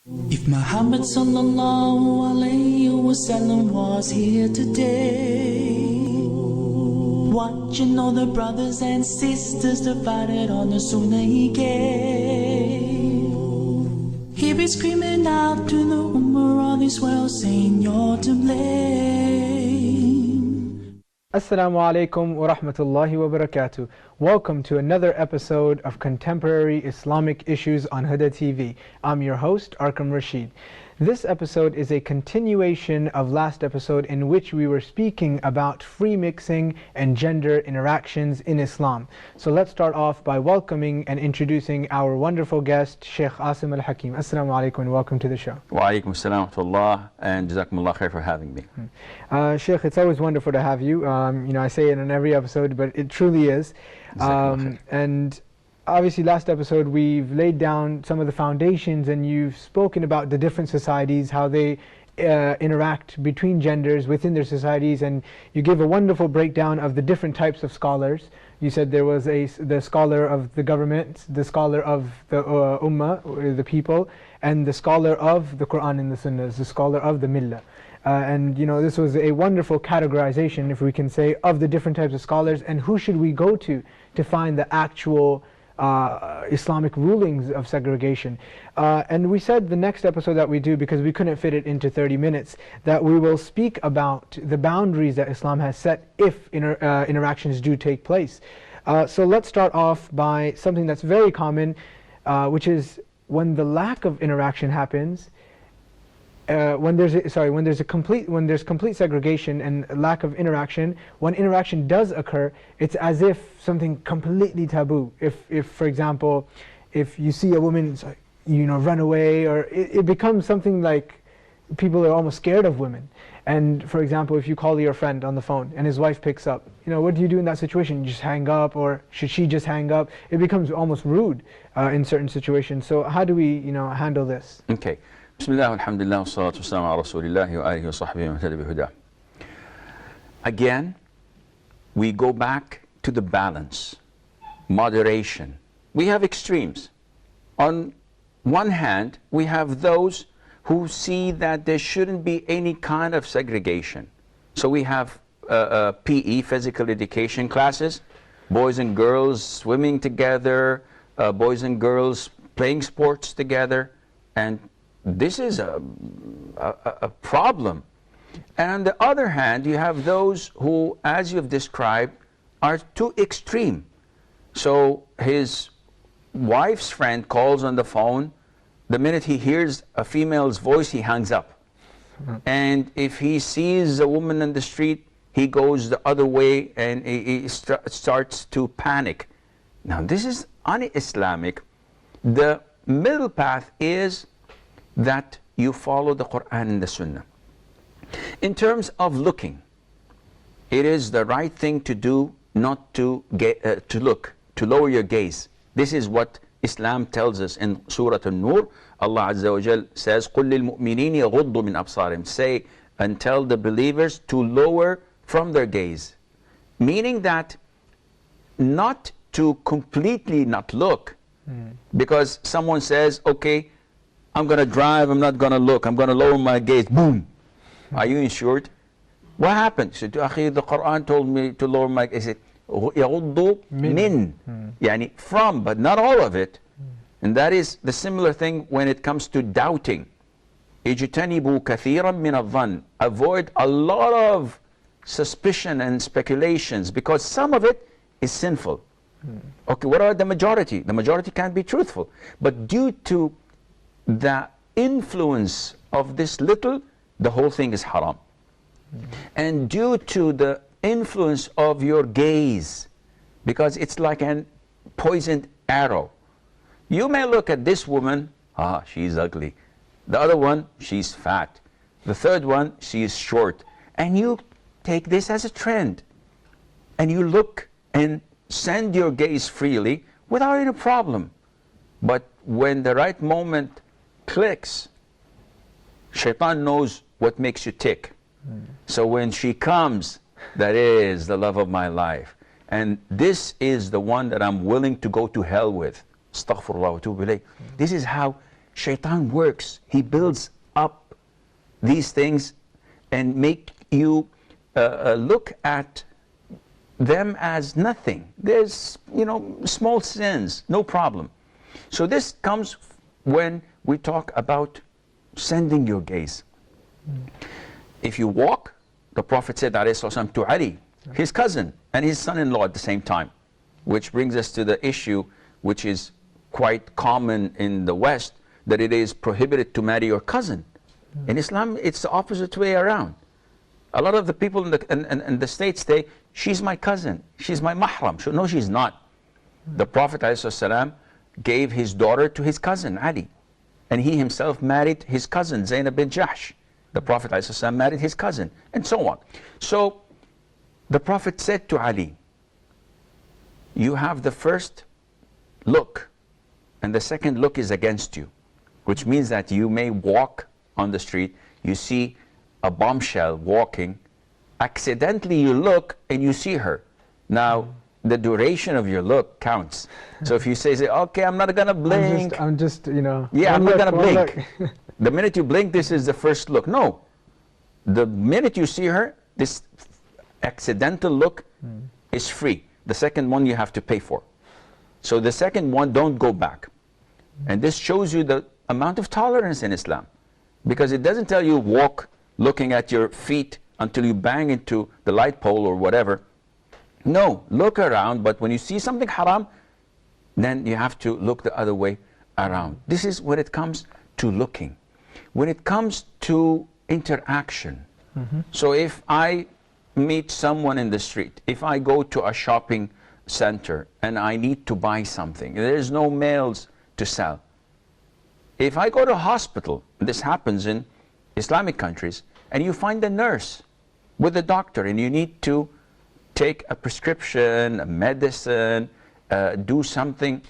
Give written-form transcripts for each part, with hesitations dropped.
If Muhammad sallallahu alayhi wasallam was here today, watching all the brothers and sisters divided on the sunnah he gave, he'd be screaming out to the ummah of this world saying you're to blame. Assalamu alaikum wa rahmatullahi wa barakatuh. Welcome to another episode of Contemporary Islamic Issues on Huda TV. I'm your host, Arqam Rashid. This episode is a continuation of last episode in which we were speaking about free mixing and gender interactions in Islam. So let's start off by welcoming and introducing our wonderful guest, Sheikh Asim Al-Hakim. Assalamu alaikum and welcome to the show. Wa alaikum assalam wa rahmatullah, and jazakumullah khair for having me. Sheikh, it's always wonderful to have you. I say it in every episode, but it truly is. And obviously last episode we've laid down some of the foundations and you've spoken about the different societies, how they interact between genders within their societies, and you gave a wonderful breakdown of the different types of scholars. You said there was the scholar of the government, the scholar of the ummah, or the people, and the scholar of the Quran and the Sunnahs, the scholar of the millah. And this was a wonderful categorization, if we can say, of the different types of scholars and who should we go to find the actual Islamic rulings of segregation. And we said the next episode that we do, because we couldn't fit it into 30 minutes, that we will speak about the boundaries that Islam has set if interactions do take place. So let's start off by something that's very common, which is when the lack of interaction happens. When there's complete segregation and lack of interaction, when interaction does occur, it's as if something completely taboo. If for example, if you see a woman, run away, or it becomes something like people are almost scared of women. And for example, if you call your friend on the phone and his wife picks up, what do you do in that situation? You just hang up, or should she just hang up? It becomes almost rude in certain situations. So how do we handle this? Okay. Bismillah, alhamdulillah, wa salatu wa salam ala rasulillahi wa alihi wa sahbihi wa man bihuda. Again, we go back to the balance, moderation. We have extremes. On one hand, we have those who see that there shouldn't be any kind of segregation. So we have PE, physical education classes, boys and girls swimming together, boys and girls playing sports together, and this is a problem. And on the other hand, you have those who, as you've described, are too extreme. So his wife's friend calls on the phone. The minute he hears a female's voice, he hangs up. And if he sees a woman in the street, he goes the other way and he starts to panic. Now this is un-Islamic. The middle path is that you follow the Quran and the Sunnah. In terms of looking, it is the right thing to do not to look, to lower your gaze. This is what Islam tells us in Surah An-Nur. Allah Azza wa Jal says, قُلْ لِلْمُؤْمِنِينَ يَغُضُّ مِنْ أَبْصَارِهِمْ. Say and tell the believers to lower from their gaze. Meaning that not to completely not look, because someone says, okay, I'm going to drive, I'm not going to look, I'm going to lower my gaze, boom. Are you insured? What happened? He said, Akhi, the Quran told me to lower my gaze. He said, يَغُضُّ مِن, يعني from, but not all of it. And that is the similar thing when it comes to doubting. اجتنبوا كثيرا من الظن. Avoid a lot of suspicion and speculations, because some of it is sinful. Okay, what about the majority? The majority can't be truthful. But due to the influence of this little, the whole thing is haram. And due to the influence of your gaze, because it's like a poisoned arrow, you may look at this woman, she's ugly. The other one, she's fat. The third one, she's short. And you take this as a trend. And you look and send your gaze freely without any problem. But when the right moment clicks, Shaitan knows what makes you tick. So when she comes, that is the love of my life. And this is the one that I'm willing to go to hell with. Astaghfirullah wa atubu ilayh. This is how Shaitan works. He builds up these things and make you look at them as nothing. There's, small sins, no problem. So this comes when we talk about sending your gaze. If you walk, the Prophet said ﷺ to Ali, his cousin and his son-in-law at the same time, which brings us to the issue which is quite common in the West, that it is prohibited to marry your cousin. In Islam, it's the opposite way around. A lot of the people in the States say, she's my cousin, she's my mahram. No, she's not. The Prophet ﷺ gave his daughter to his cousin, Ali. And he himself married his cousin, Zainab bin Jahsh. The Prophet ﷺ married his cousin, and so on. So the Prophet said to Ali, you have the first look, and the second look is against you, which means that you may walk on the street, you see a bombshell walking, accidentally you look and you see her. Now, the duration of your look counts. So if you say, okay, I'm not gonna blink. I'm just Yeah, I'm not gonna blink. The minute you blink, this is the first look. No. The minute you see her, this accidental look is free. The second one you have to pay for. So the second one, don't go back. And this shows you the amount of tolerance in Islam. Because it doesn't tell you walk looking at your feet until you bang into the light pole or whatever. No, look around, but when you see something haram, then you have to look the other way around. This is when it comes to looking. When it comes to interaction, so if I meet someone in the street, if I go to a shopping center and I need to buy something, there's no males to sell. If I go to a hospital, this happens in Islamic countries, and you find a nurse with a doctor and you need to take a prescription, a medicine, do something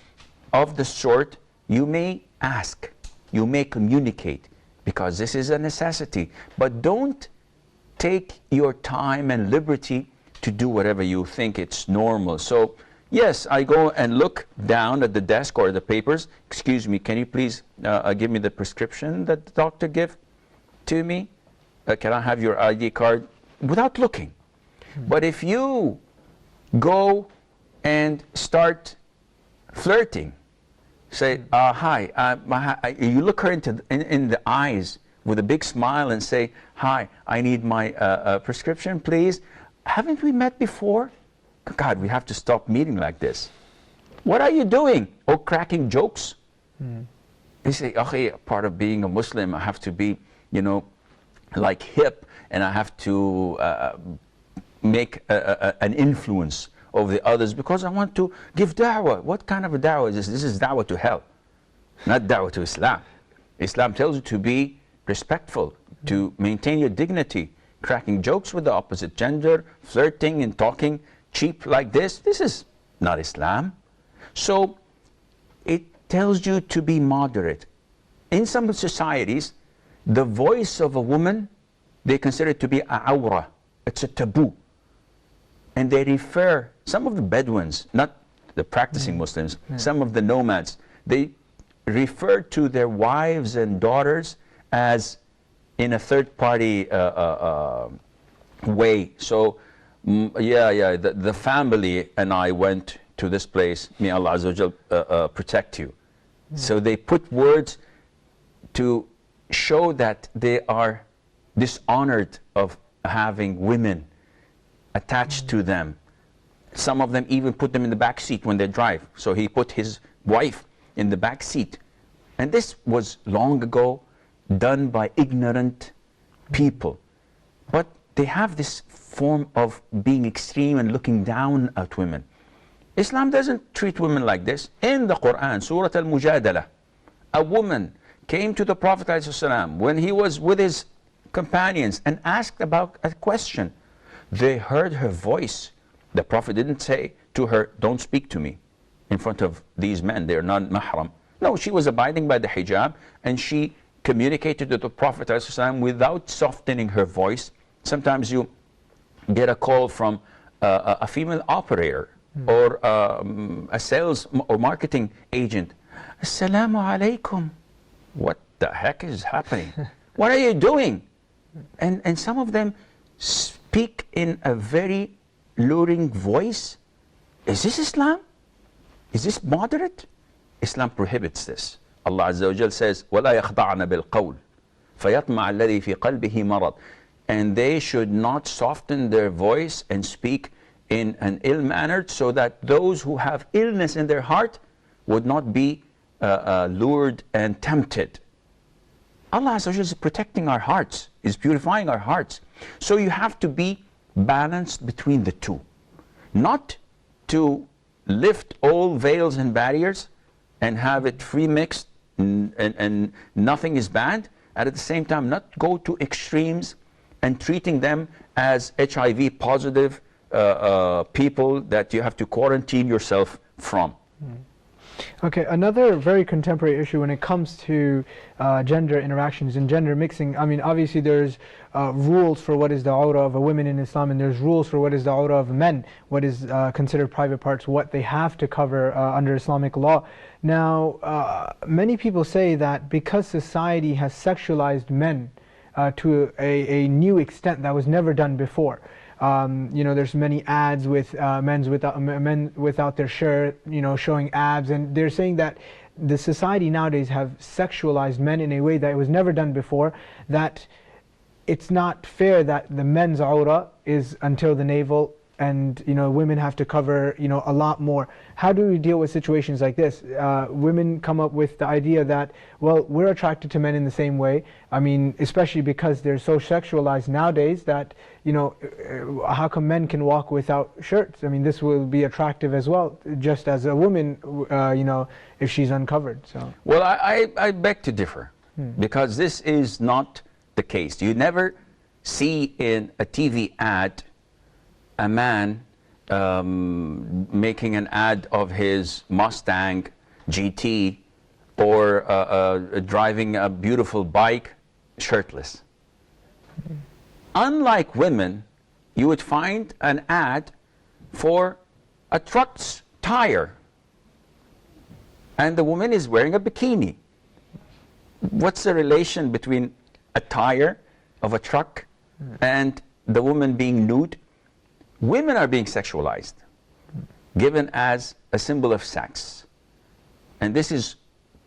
of the sort, you may ask, you may communicate, because this is a necessity. But don't take your time and liberty to do whatever you think it's normal. So yes, I go and look down at the desk or the papers. Excuse me, can you please give me the prescription that the doctor gave to me? Can I have your ID card? Without looking. But if you go and start flirting, say, hi, you look her in the eyes with a big smile and say, hi, I need my prescription, please. Haven't we met before? God, we have to stop meeting like this. What are you doing? Oh, cracking jokes? They say, okay, part of being a Muslim, I have to be, like hip, and I have to make an influence over the others because I want to give da'wah. What kind of a da'wah is this? This is da'wah to hell, not da'wah to Islam. Islam tells you to be respectful, to maintain your dignity. Cracking jokes with the opposite gender, flirting and talking cheap like this is not Islam. So it tells you to be moderate. In some societies, the voice of a woman, they consider it to be a awra. It's a taboo. And they refer, some of the Bedouins, not the practicing Muslims, some of the nomads, they refer to their wives and daughters as in a third-party way. So, the family and I went to this place. May Allah Azza wa Jal protect you. So they put words to show that they are dishonored of having women attached to them. Some of them even put them in the back seat when they drive. So he put his wife in the back seat. And this was long ago done by ignorant people. But they have this form of being extreme and looking down at women. Islam doesn't treat women like this. In the Quran, Surah Al-Mujadalah, a woman came to the Prophet ﷺ when he was with his companions and asked about a question. They heard her voice. The Prophet didn't say to her, don't speak to me in front of these men, they're not mahram. No, she was abiding by the hijab, and she communicated to the Prophet ﷺ without softening her voice. Sometimes you get a call from a female operator or a sales or marketing agent. Assalamu alaikum. what the heck is happening? What are you doing? And some of them speak in a very luring voice. Is this Islam? Is this moderate? Islam prohibits this. Allah Azza wa Jal says, وَلَا يَخْضَعْنَ بِالْقَوْلِ فَيَطْمَعَ الَّذِي فِي قَلْبِهِ مَرَضٍ. And they should not soften their voice and speak in an ill manner, so that those who have illness in their heart would not be lured and tempted. Allah Azza wa Jal is protecting our hearts, is purifying our hearts. So you have to be balanced between the two. Not to lift all veils and barriers and have it free mixed and nothing is banned, and at the same time not go to extremes and treating them as HIV positive people that you have to quarantine yourself from. Okay, another very contemporary issue when it comes to gender interactions and gender mixing. I mean, obviously there's rules for what is the awrah of a woman in Islam, and there's rules for what is the awrah of men, what is considered private parts, what they have to cover under Islamic law. Now, many people say that because society has sexualized men to a new extent that was never done before. You know, there's many ads with men without their shirt, you know, showing abs, and they're saying that the society nowadays have sexualized men in a way that was never done before, that it's not fair that the men's awrah is until the navel, and you know, women have to cover, you know, a lot more. How do we deal with situations like this? Women come up with the idea that, well, we're attracted to men in the same way. I mean, especially because they're so sexualized nowadays that, you know, how come men can walk without shirts? I mean, this will be attractive as well, just as a woman, you know, if she's uncovered. So. Well, I beg to differ, because this is not the case. You never see in a TV ad a man making an ad of his Mustang GT or driving a beautiful bike shirtless. Unlike women, you would find an ad for a truck's tire, and the woman is wearing a bikini. What's the relation between a tire of a truck and the woman being nude? Women are being sexualized, given as a symbol of sex. And this is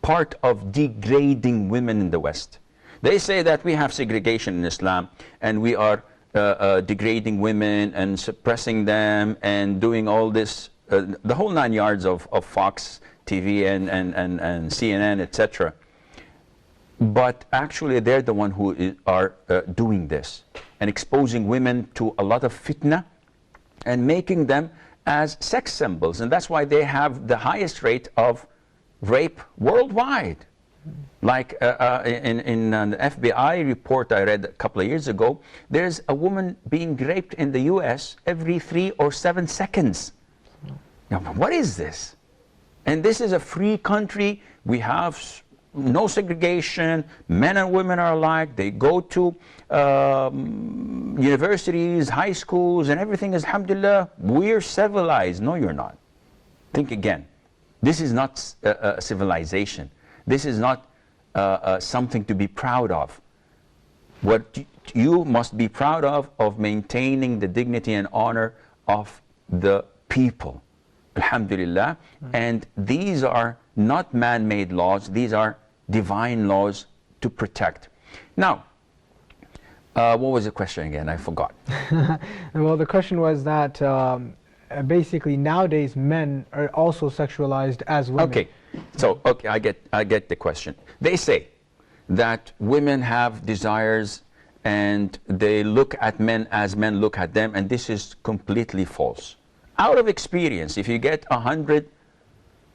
part of degrading women in the West. They say that we have segregation in Islam, and we are degrading women and suppressing them and doing all this, the whole 9 yards of Fox TV and CNN, etc. But actually they're the one who are doing this and exposing women to a lot of fitna and making them as sex symbols. And that's why they have the highest rate of rape worldwide. Like in an FBI report I read a couple of years ago, there's a woman being raped in the US every 3 or 7 seconds. Now, what is this? And this is a free country. We have no segregation. Men and women are alike. They go to universities, high schools, and everything is, alhamdulillah, we're civilized. No, you're not. Think again. This is not a civilization. This is not something to be proud of. What you must be proud of maintaining the dignity and honor of the people. Alhamdulillah. And these are not man-made laws. These are divine laws to protect. Now, what was the question again? I forgot. Well, the question was that basically nowadays men are also sexualized as women. Okay, so okay, I get the question. They say that women have desires and they look at men as men look at them, and this is completely false. Out of experience, if you get 100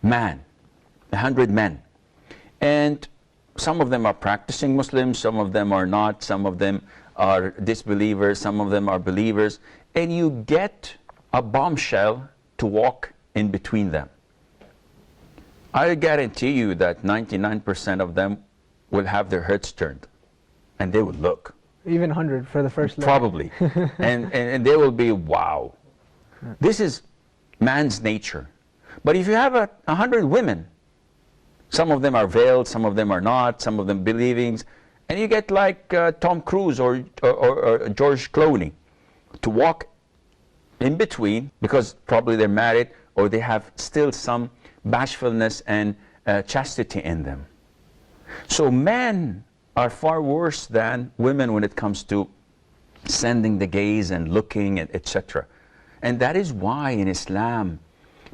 men, and some of them are practicing Muslims, some of them are not, some of them are disbelievers, some of them are believers, and you get a bombshell to walk in between them, I guarantee you that 99% of them will have their heads turned, and they would look. Even 100 for the first letter. Probably. and they will be, wow. This is man's nature. But if you have 100 women, Some of them are veiled, some of them are not, some of them believing. And you get like Tom Cruise or George Clooney to walk in between, because probably they're married or they have still some bashfulness and chastity in them. So men are far worse than women when it comes to sending the gaze and looking, etc. And that is why in Islam,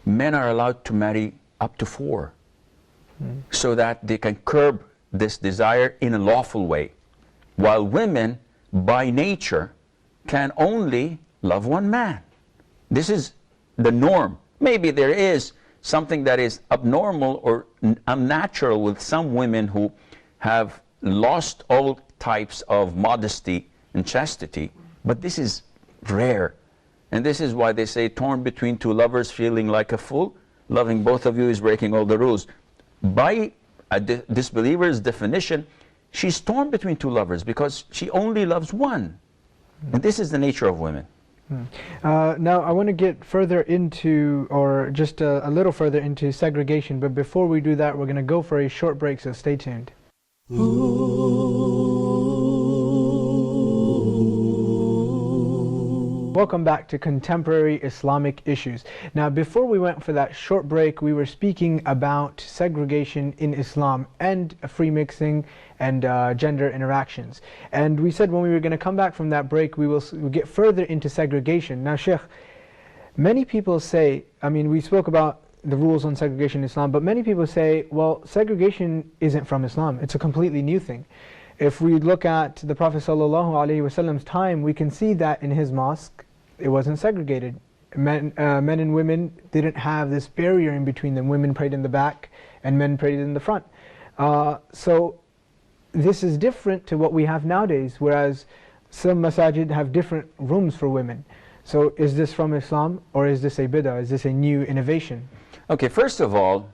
men are allowed to marry up to 4, so that they can curb this desire in a lawful way, while women by nature can only love one man. This is the norm. Maybe there is something that is abnormal or unnatural with some women who have lost all types of modesty and chastity, but this is rare. And this is why they say, torn between 2 lovers, feeling like a fool, loving both of you is breaking all the rules. By a disbeliever's definition, she's torn between 2 lovers because she only loves one. And this is the nature of women. Now I want to get further into, or just a little further into segregation, but before we do that, we're going to go for a short break, so stay tuned. Welcome back to Contemporary Islamic Issues. Now, before we went for that short break, we were speaking about segregation in Islam and free mixing and gender interactions. And we said when we were going to come back from that break, we'll get further into segregation. Now, Sheikh, many people say, I mean, we spoke about the rules on segregation in Islam, but many people say, well, segregation isn't from Islam. It's a completely new thing. If we look at the Prophet ﷺ's time, we can see that in his mosque, it wasn't segregated. Men and women didn't have this barrier in between them. Women prayed in the back and men prayed in the front. So this is different to what we have nowadays, whereas some masajid have different rooms for women. So is this from Islam, or is this a bid'ah? Is this a new innovation? Okay, first of all,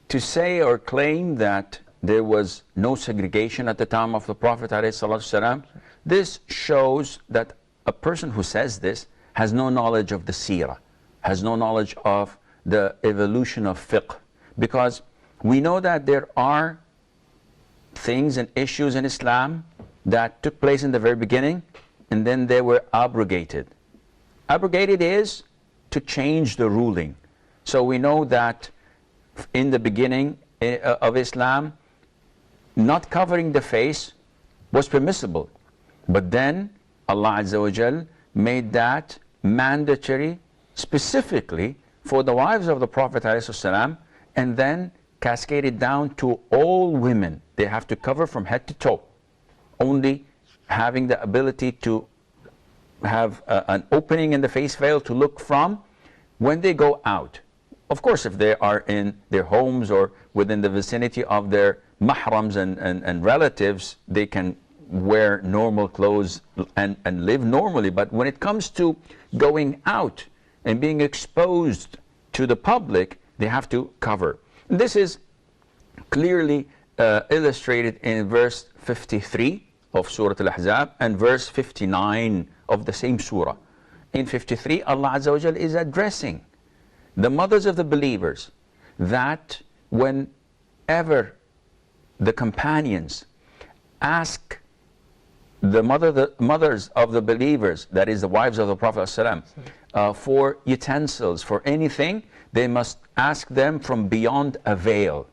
to say or claim that there was no segregation at the time of the Prophet ﷺ, this shows that a person who says this has no knowledge of the seerah, has no knowledge of the evolution of fiqh. Because we know that there are things and issues in Islam that took place in the very beginning, and then they were abrogated. Abrogated is to change the ruling. So we know that in the beginning of Islam, not covering the face was permissible. But then Allah Azza wa Jal made that mandatory specifically for the wives of the Prophet ﷺ, and then cascaded down to all women. They have to cover from head to toe, only having the ability to have an opening in the face veil to look from when they go out. Of course, if they are in their homes or within the vicinity of their mahrams and relatives, they can wear normal clothes and live normally. But when it comes to going out and being exposed to the public, they have to cover. And this is clearly illustrated in verse 53 of Surah Al-Ahzab and verse 59 of the same surah. In 53, Allah Azza wa Jal is addressing the mothers of the believers, that whenever the companions ask the mothers of the believers, that is the wives of the Prophet ﷺ, for utensils, for anything, they must ask them from beyond a veil.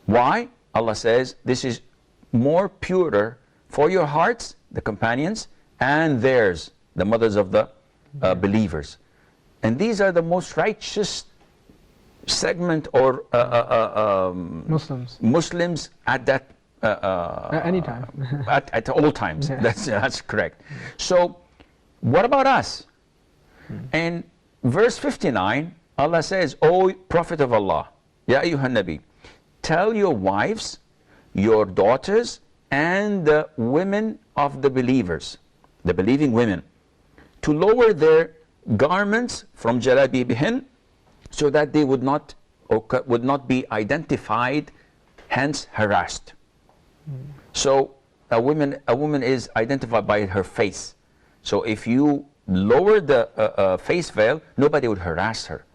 Why? Allah says, this is more purer for your hearts, the companions, and theirs, the mothers of the believers. And these are the most righteous segment or Muslims at that at any time. at all times. That's correct. So what about us? In verse 59, Allah says, O Prophet of Allah, Ya ayyuhan Nabi, tell your wives, your daughters, and the women of the believers, the believing women, to lower their garments from jalabibihin, so that they would not be identified, hence harassed. So a woman is identified by her face. So if you lower the face veil, nobody would harass her.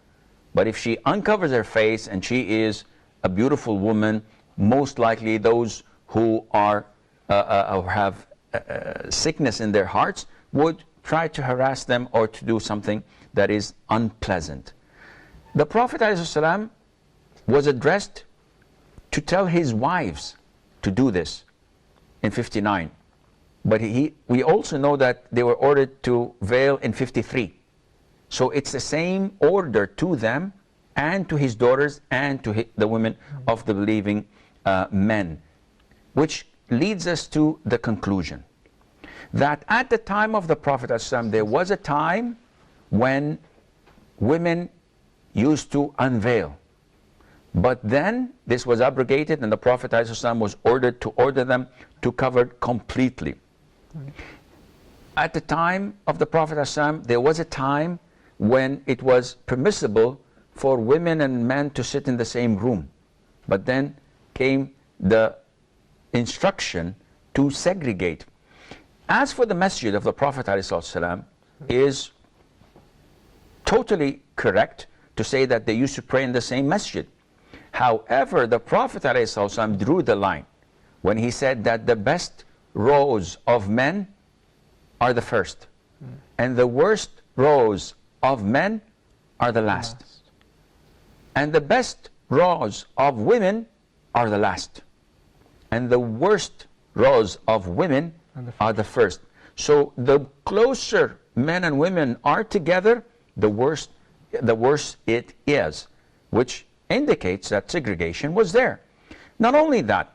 But if she uncovers her face and she is a beautiful woman, most likely those who are or have sickness in their hearts would try to harass them or to do something that is unpleasant. The Prophet ﷺ was addressed to tell his wives to do this in 59. But we also know that they were ordered to veil in 53. So it's the same order to them and to his daughters and to the women of the believing men. Which leads us to the conclusion that at the time of the Prophet ﷺ, there was a time when women used to unveil. But then this was abrogated and the Prophet ﷺ was ordered to order them to cover completely. At the time of the Prophet ﷺ, there was a time when it was permissible for women and men to sit in the same room. But then came the instruction to segregate. As for the masjid of the Prophet ﷺ, is totally correct to say that they used to pray in the same masjid. However, the Prophet ﷺ drew the line when he said that the best rows of men are the first, and the worst rows of men are the last. And the best rows of women are the last. And the worst rows of women are the first. So the closer men and women are together, the worse it is, which indicates that segregation was there. Not only that,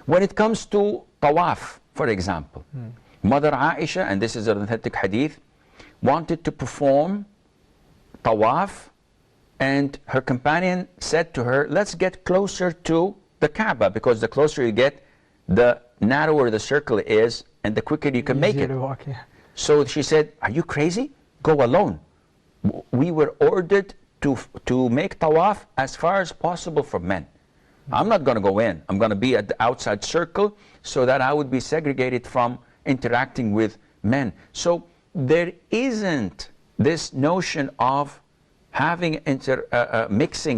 when it comes to tawaf, for example, Mother Aisha, and this is an authentic hadith, wanted to perform tawaf, and her companion said to her, let's get closer to the Kaaba, because the closer you get, the narrower the circle is, and the quicker you can make it. Walk, yeah. So she said, are you crazy? Go alone. We were ordered to make tawaf as far as possible for men. I'm not going to go in. I'm going to be at the outside circle so that I would be segregated from interacting with men. So there isn't this notion of having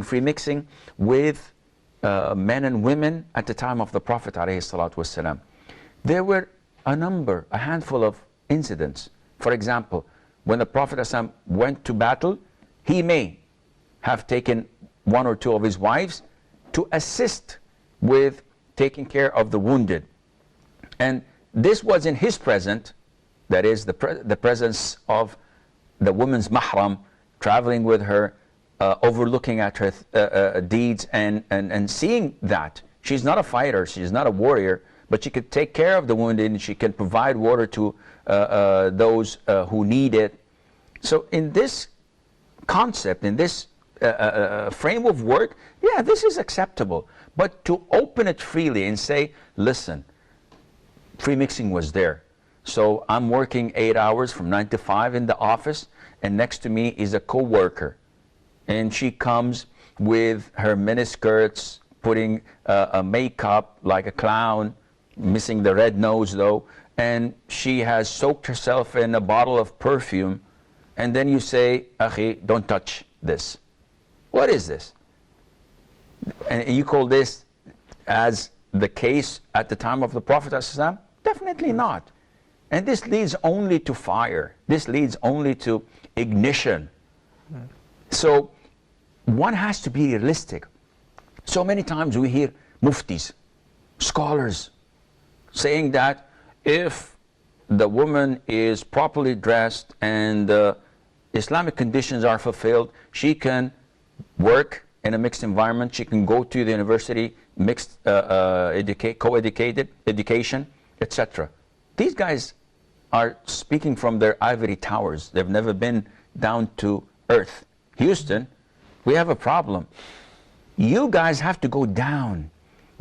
free mixing with men and women at the time of the Prophet ﷺ. There were a handful of incidents. For example, when the Prophet ﷺ went to battle, he may have taken one or two of his wives to assist with taking care of the wounded. And this was in his presence, that is the presence of the woman's mahram, traveling with her, overlooking at her deeds and seeing that. She's not a fighter, she's not a warrior, but she could take care of the wounded and she can provide water to those who need it. So in this concept, in this frame of work, yeah, this is acceptable. But to open it freely and say, listen, free mixing was there. So I'm working 8 hours from 9 to 5 in the office, and next to me is a co-worker. And she comes with her miniskirts, putting a makeup like a clown, missing the red nose though, and she has soaked herself in a bottle of perfume, and then you say, Akhi, don't touch this. What is this? And you call this as the case at the time of the Prophet ﷺ? Definitely not. And this leads only to fire. This leads only to ignition. So one has to be realistic. So many times we hear muftis, scholars, saying that if the woman is properly dressed and Islamic conditions are fulfilled, she can work in a mixed environment, she can go to the university, mixed co-educated education, etc. These guys are speaking from their ivory towers. They've never been down to earth. Houston, we have a problem. You guys have to go down.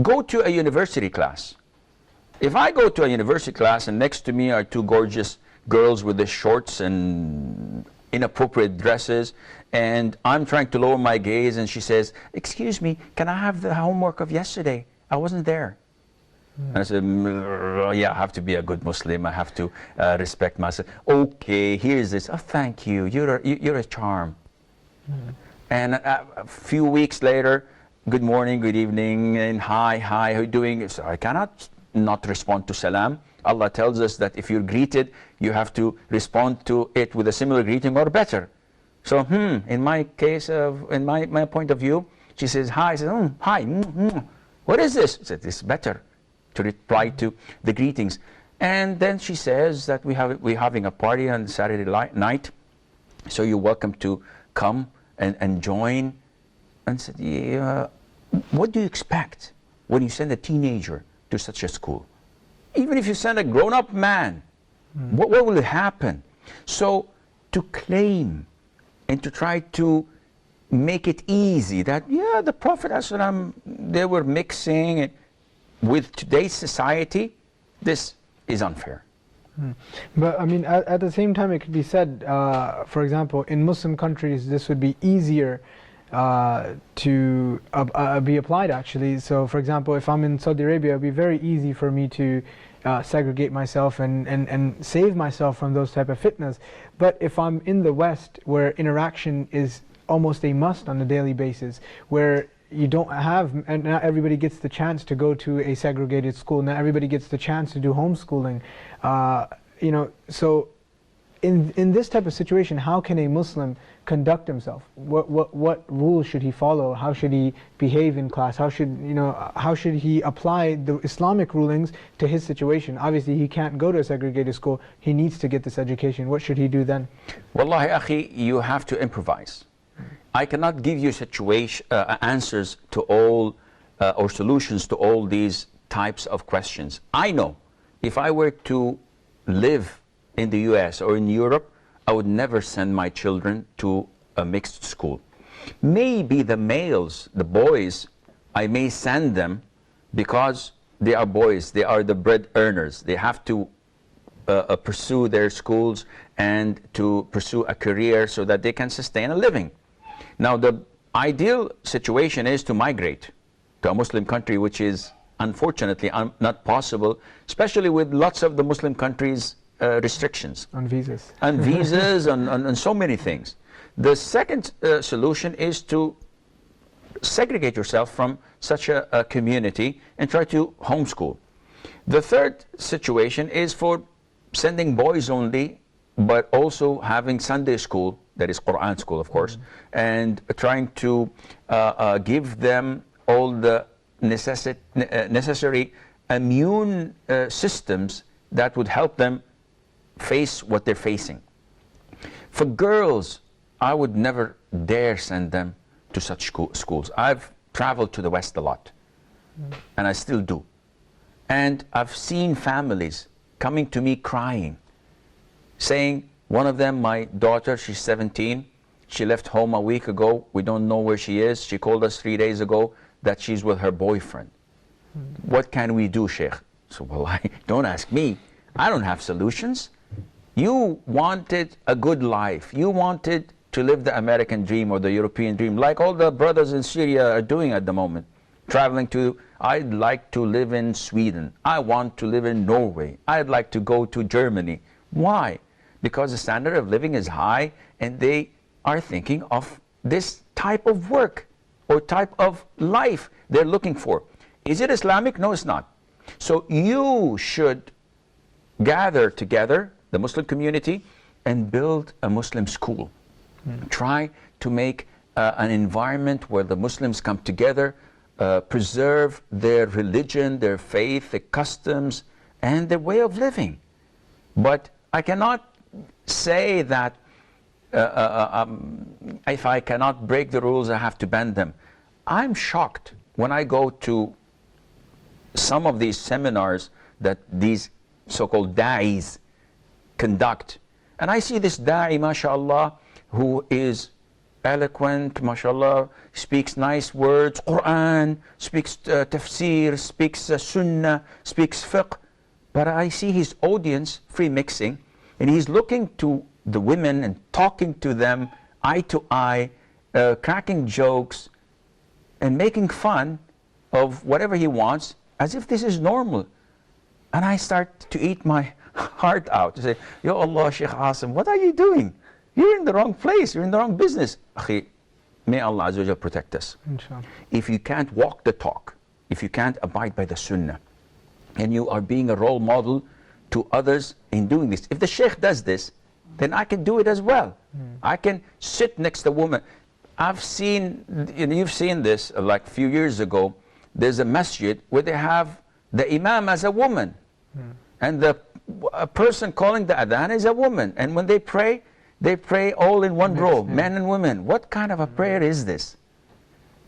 Go to a university class. If I go to a university class and next to me are two gorgeous girls with the shorts and inappropriate dresses, and I'm trying to lower my gaze and she says, excuse me, can I have the homework of yesterday? I wasn't there. And I said, yeah, I have to be a good Muslim. I have to respect myself. Okay, here's this. Oh, thank you. You're a charm. And a few weeks later, good morning, good evening, and hi, how are you doing? So I cannot not respond to salam. Allah tells us that if you're greeted, you have to respond to it with a similar greeting or better. So, in my case, in my point of view, she says hi. I said, hi. What is this? I said, it's better to reply to the greetings. And then she says that we're having a party on Saturday night, so you're welcome to come and join. And said, yeah, what do you expect when you send a teenager to such a school? Even if you send a grown-up man, what will happen? So to claim and to try to make it easy that, yeah, the Prophet ﷺ, they were mixing with today's society, this is unfair. But I mean, at the same time, it could be said, for example, in Muslim countries, this would be easier to be applied actually. So for example, if I'm in Saudi Arabia, it would be very easy for me to segregate myself and save myself from those type of fitnas. But if I'm in the West, where interaction is almost a must on a daily basis, where you don't have, and not everybody gets the chance to go to a segregated school, not everybody gets the chance to do homeschooling, so in this type of situation, how can a Muslim conduct himself? What rules should he follow? How should he behave in class? How should he apply the Islamic rulings to his situation? Obviously, he can't go to a segregated school. He needs to get this education. What should he do then? Wallahi, akhi, you have to improvise. I cannot give you answers to all or solutions to all these types of questions. I know if I were to live in the US or in Europe, I would never send my children to a mixed school. Maybe the males, the boys, I may send them because they are boys, they are the bread earners. They have to pursue their schools and to pursue a career so that they can sustain a living. Now, the ideal situation is to migrate to a Muslim country, which is unfortunately not possible, especially with lots of the Muslim countries' restrictions. On visas. On visas, on so many things. The second solution is to segregate yourself from such a community and try to homeschool. The third situation is for sending boys only, but also having Sunday school, that is Quran school, of course, and trying to give them all the necessary immune systems that would help them face what they're facing. For girls, I would never dare send them to such schools. I've traveled to the West a lot, and I still do. And I've seen families coming to me crying, saying, one of them, my daughter, she's 17, she left home a week ago, we don't know where she is. She called us 3 days ago that she's with her boyfriend. What can we do, Sheikh? So, well, don't ask me. I don't have solutions. You wanted a good life. You wanted to live the American dream or the European dream, like all the brothers in Syria are doing at the moment. Traveling to, I'd like to live in Sweden. I want to live in Norway. I'd like to go to Germany. Why? Because the standard of living is high and they are thinking of this type of work or type of life they're looking for. Is it Islamic? No, it's not. So you should gather together, the Muslim community, and build a Muslim school. Try to make an environment where the Muslims come together, preserve their religion, their faith, their customs, and their way of living. But I cannot say that if I cannot break the rules, I have to bend them. I'm shocked when I go to some of these seminars that these so-called da'is conduct, and I see this da'i, mashallah, who is eloquent, mashallah, speaks nice words, Quran, speaks tafsir, speaks sunnah, speaks fiqh, but I see his audience free mixing, and he's looking to the women and talking to them eye to eye, cracking jokes and making fun of whatever he wants as if this is normal. And I start to eat my heart out to say, Ya Allah, Sheikh Asim, what are you doing? You're in the wrong place, you're in the wrong business. Akhi, May Allah Azza wa Jal protect us. Inshallah. If you can't walk the talk, if you can't abide by the sunnah, and you are being a role model to others in doing this. If the sheikh does this, then I can do it as well. I can sit next to a woman. I've seen, and you've seen this like a few years ago, there's a masjid where they have the imam as a woman. And a person calling the adhan is a woman. And when they pray all in one row, men and women. What kind of a prayer is this?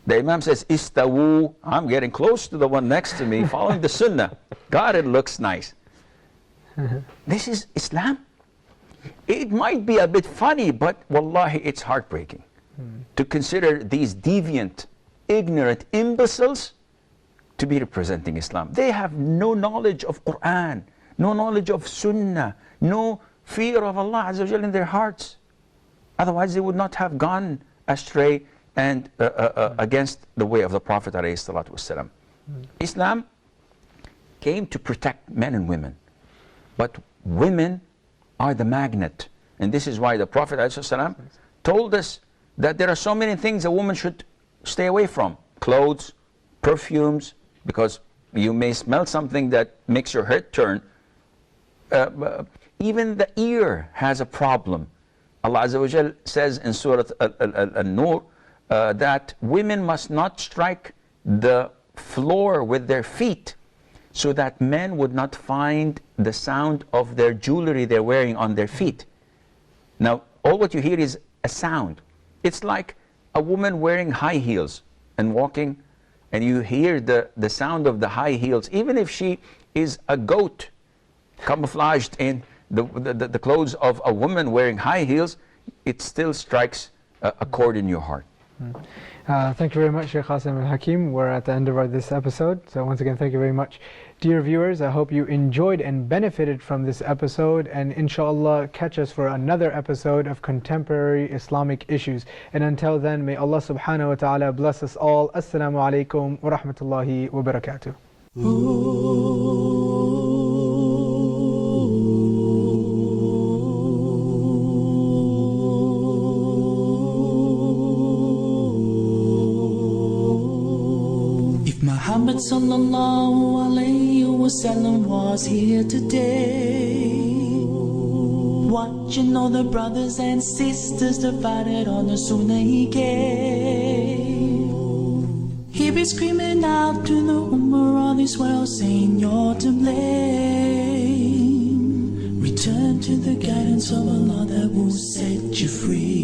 The imam says, Istawu. I'm getting close to the one next to me, following the sunnah. God, it looks nice. This is Islam. It might be a bit funny, but wallahi, it's heartbreaking to consider these deviant, ignorant imbeciles to be representing Islam. They have no knowledge of Quran, no knowledge of Sunnah, no fear of Allah Azza wa Jal in their hearts. Otherwise, they would not have gone astray and against the way of the Prophet alayhi salatu wasalam. Islam came to protect men and women, but women are the magnet. And this is why the Prophet ﷺ told us that there are so many things a woman should stay away from. Clothes, perfumes, because you may smell something that makes your head turn. Even the ear has a problem. Allah Azza wa Jal says in Surah An-Nur that women must not strike the floor with their feet, so that men would not find the sound of their jewelry they're wearing on their feet. Now, all what you hear is a sound. It's like a woman wearing high heels and walking, and you hear the sound of the high heels. Even if she is a goat camouflaged in the clothes of a woman wearing high heels, it still strikes a chord in your heart. Thank you very much, Sheikh Qasim al-Hakim. We're at the end of this episode. So once again, thank you very much. Dear viewers, I hope you enjoyed and benefited from this episode, and inshallah catch us for another episode of contemporary Islamic issues. And until then, may Allah subhanahu wa ta'ala bless us all. Assalamu alaikum wa rahmatullahi wa barakatuh. Muhammad sallallahu alayhi wasallam was here today, watching all the brothers and sisters divided on the sunnah he gave. He'd be screaming out to the ummah of this world, saying you're to blame. Return to the guidance of Allah that will set you free.